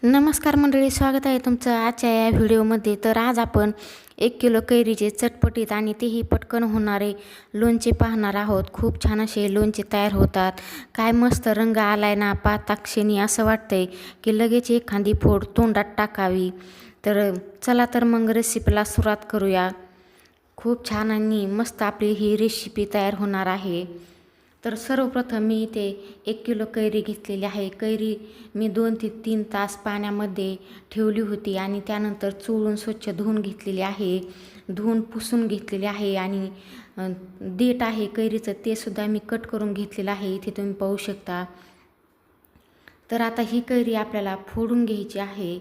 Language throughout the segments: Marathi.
नमस्कार मंडळी, स्वागत आहे तुमचं आजच्या या व्हिडिओमध्ये. तर आज आपण 1 किलो कैरीचे चटपटीत आणि तेही पटकन होणारे लोणचे पाहणार आहोत. खूप छान असे लोणचे तयार होतात. काय मस्त रंग आलाय ना, पाहताक्षणी असं वाटतंय की लगेच एखादी फोड तोंडात टाकावी. तर चला तर मग रेसिपीला सुरुवात करूया. खूप छान आणि मस्त आपली ही रेसिपी तयार होणार आहे. तर सर्वप्रथम मी इथे 1 किलो कैरी घेतलेली आहे. कैरी मी 2 ते 3 तास पाण्यामध्ये ठेवली होती आणि त्यानंतर चोळून स्वच्छ धुवून घेतलेली आहे. धुवून पुसून घेतलेली आहे आणि देठ आहे कैरीचं ते सुद्धा मी कट करून घेतलेलं आहे. इथे तुम्ही पाहू शकता. तर आता ही कैरी आपल्याला फोडून घ्यायची आहे.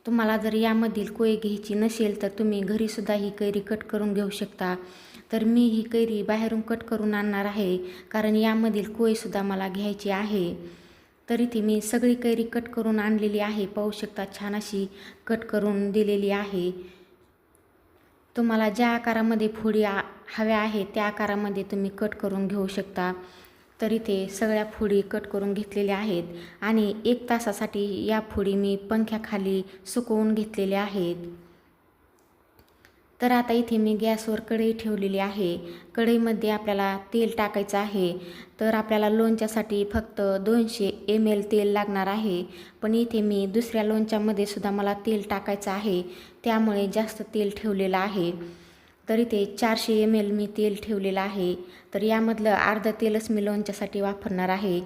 तुम्हाला जर यामधील कोय घ्यायची नसेल तर तुम्ही घरीसुद्धा ही कैरी कट करून घेऊ शकता. तर मी ही कैरी बाहेरून कट करून आणणार आहे, कारण यामधील कोयसुद्धा मला घ्यायची आहे. तर इथे मी सगळी कैरी कट करून आणलेली आहे. पाहू शकता, छान अशी कट करून दिलेली आहे. तुम्हाला ज्या आकारामध्ये फोडी हव्या आहे त्या आकारामध्ये तुम्ही कट करून घेऊ शकता. तर इथे सगळ्या फोडी कट करून घेतलेल्या आहेत आणि 1 तासासाठी या फोडी मी पंख्याखाली सुकवून घेतलेल्या आहेत. तर आता इथे मी गॅसवर कढई ठेवलेली आहे. कढईमध्ये आपल्याला तेल टाकायचं आहे. तर आपल्याला लोणच्यासाठी फक्त 200 ml तेल लागणार आहे. पण इथे मी दुसऱ्या लोणच्यामध्ये सुद्धा मला तेल टाकायचं आहे, त्यामुळे जास्त तेल ठेवलेलं आहे. तर इथे 400 ml मी तेल ठेवलेलं आहे. तर यामधलं अर्ध तेलच मी लोणच्यासाठी वापरणार आहे.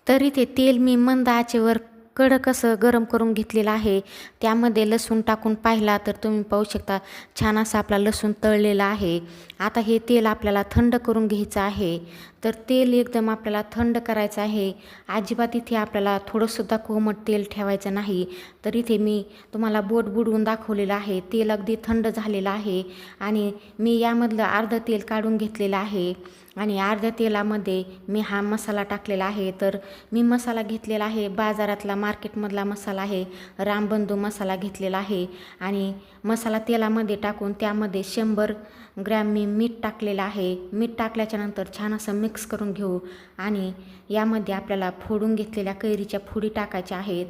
तर इथे तेल मी मंद आचेवर कडक असं गरम करून घेतलेलं आहे. त्यामध्ये लसूण टाकून पाहिला तर तुम्ही पाहू शकता, छान असा आपला लसूण तळलेला आहे. आता हे तेल आपल्याला थंड करून घ्यायचं आहे. तर तेल एकदम आपल्याला थंड करायचं आहे. अजिबात इथे आपल्याला थोडंसुद्धा कोमट तेल ठेवायचं नाही. तर इथे मी तुम्हाला बोट बुडवून दाखवलेलं आहे. तेल अगदी थंड झालेलं आहे आणि मी यामधलं अर्ध तेल काढून घेतलेलं आहे आणि अर्ध्या तेलामध्ये मी हा मसाला टाकलेला आहे. तर मी मसाला घेतलेला आहे बाजारातला, मार्केटमधला मसाला आहे. रामबंधू मसाला घेतलेला आहे आणि मसाला तेलामध्ये टाकून त्यामध्ये 100 ग्रॅम मी मीठ टाकलेलं आहे. मीठ टाकल्याच्यानंतर छान असं मिक्स करून घेऊ आणि यामध्ये आपल्याला फोडून घेतलेल्या कैरीच्या फोडी टाकायच्या आहेत.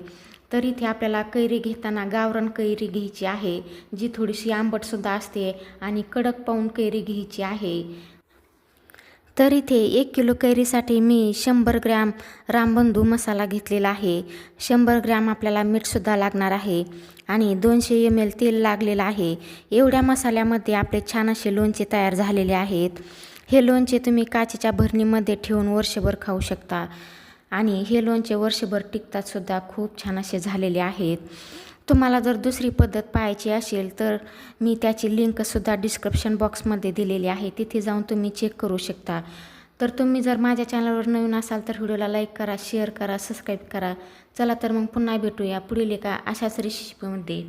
तर इथे आपल्याला कैरी घेताना गावरान कैरी घ्यायची आहे, जी थोडीशी आंबटसुद्धा असते आणि कडक पाहून कैरी घ्यायची आहे. तर इथे 1 किलो कैरीसाठी मी 100 ग्रॅम रामबंधू मसाला घेतलेला आहे. 100 ग्रॅम आपल्याला मीठसुद्धा लागणार आहे आणि 200 ml तेल लागलेलं आहे. एवढ्या मसाल्यामध्ये आपले छान असे लोणचे तयार झालेले आहेत. हे लोणचे तुम्ही काचेच्या भरणीमध्ये ठेवून वर्षभर खाऊ शकता आणि हे लोणचे वर्षभर टिकतातसुद्धा. खूप छान असे झालेले आहेत. तुम्हाला जर दुसरी पद्धत पाहायची असेल तर मी त्याची लिंकसुद्धा डिस्क्रिप्शन बॉक्समध्ये दिलेली आहे, तिथे जाऊन तुम्ही चेक करू शकता. तर तुम्ही जर माझ्या चॅनलवर नवीन असाल तर व्हिडिओला लाईक करा, शेअर करा, सबस्क्राईब करा. चला तर मग पुन्हा भेटूया पुढील एका अशाच रेसिपीमध्ये.